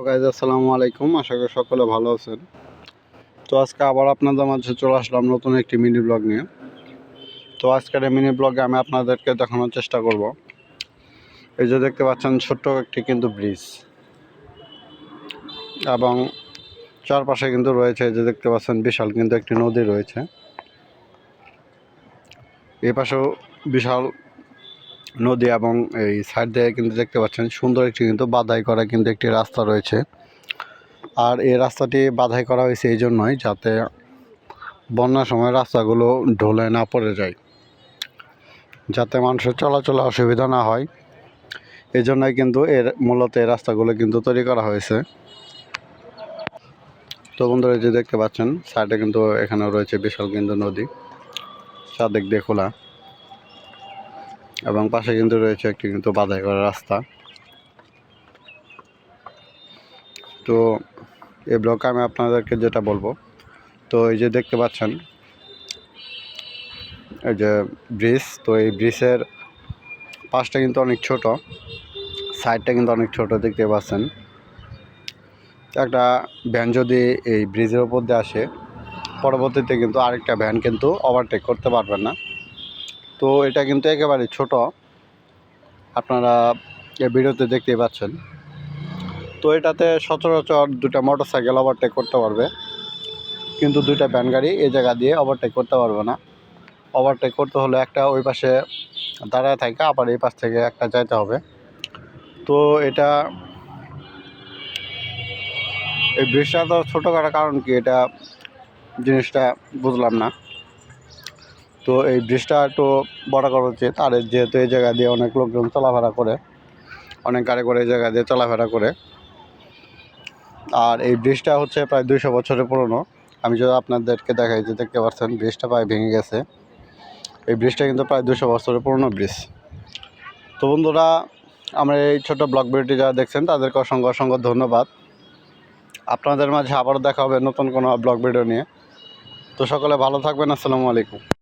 Guys আসসালামু আলাইকুম, আশা করি সকলে ভালো আছেন। তো আজকে আবার আপনাদের মাঝে চলে আসলাম নতুন একটি মিনি ব্লগ নিয়ে। তো আজকের এই মিনি ব্লগে আমি আপনাদেরকে দেখানোর চেষ্টা করব, এই যে দেখতে পাচ্ছেন ছোট্ট একটি কিন্তু ব্রিজ, এবং চারপাশে কিন্তু রয়েছে এই যে দেখতে পাচ্ছেন বিশাল কিন্তু একটি নদী রয়েছে। এই পাশেও বিশাল নদী এবং এই সাইড দিয়ে কিন্তু দেখতে পাচ্ছেন সুন্দর একটি কিন্তু বাধাই করা কিন্তু একটি রাস্তা রয়েছে। আর এই রাস্তাটি বাধাই করা হয়েছে এই জন্যই যাতে বন্যার সময় রাস্তাগুলো ঢলে না পড়ে যায়, যাতে মানুষের চলাচলে অসুবিধা না হয়। এই জন্যই কিন্তু মূলত এই রাস্তাগুলো কিন্তু তৈরি করা হয়েছে। তো বন্ধুরা যে দেখতে পাচ্ছেন সাইডে কিন্তু এখানেও রয়েছে বিশাল কিন্তু নদী, চারদিক দিয়ে খোলা, এবং পাশে কিন্তু রয়েছে একটি কিন্তু বাধাই করা রাস্তা। তো এই ব্লগে আমি আপনাদেরকে যেটা বলবো, তো এই যে দেখতে পাচ্ছেন এই যে ব্রিজ, তো এই ব্রিজের পাশটা কিন্তু অনেক ছোট, সাইডটা কিন্তু অনেক ছোট দেখতে পাচ্ছেন। একটা ভ্যান যদি এই ব্রিজের উপর দিয়ে আসে, পরবর্তীতে কিন্তু আরেকটা ভ্যান কিন্তু ওভারটেক করতে পারবেন না। তো এটা কিন্তু একেবারে ছোট, আপনারা এই ভিডিওতে দেখতেই পাচ্ছেন। তো এটাতে সচরাচর দুটা মোটরসাইকেল ওভারটেক করতে পারবে, কিন্তু দুইটা ভ্যান গাড়ি এই জায়গা দিয়ে ওভারটেক করতে পারবে না। ওভারটেক করতে হলে একটা ওই পাশে দাঁড়ায় থাকে, আবার এই পাশ থেকে একটা যাইতে হবে। তো এটা এই ব্রিজটা তো ছোটো করার কারণ কি, এটা জিনিসটা বুঝলাম না। তো এই ব্রিজটা একটু বড় করা উচিত। আর যেহেতু এই জায়গা দিয়ে অনেক লোকজন চলাফেরা করে, অনেক গাড়ি করে এই জায়গা দিয়ে চলাফেরা করে, আর এই ব্রিজটা হচ্ছে প্রায় 200 বছরের পুরনো। আমি যদি আপনাদেরকে দেখাই, যে দেখতে পাচ্ছেন ব্রিজটা প্রায় ভেঙে গেছে। এই ব্রিজটা কিন্তু প্রায় 200 বছরের পুরনো ব্রিজ। তো বন্ধুরা, আমরা এই ছোটো ব্লগ ভিডিওটি যারা দেখছেন তাদেরকে অসংখ্য অসংখ্য ধন্যবাদ। আপনাদের মাঝে আবারও দেখা হবে নতুন কোনো ব্লগ ভিডিও নিয়ে। তো সকলে ভালো থাকবেন। আসসালামু আলাইকুম।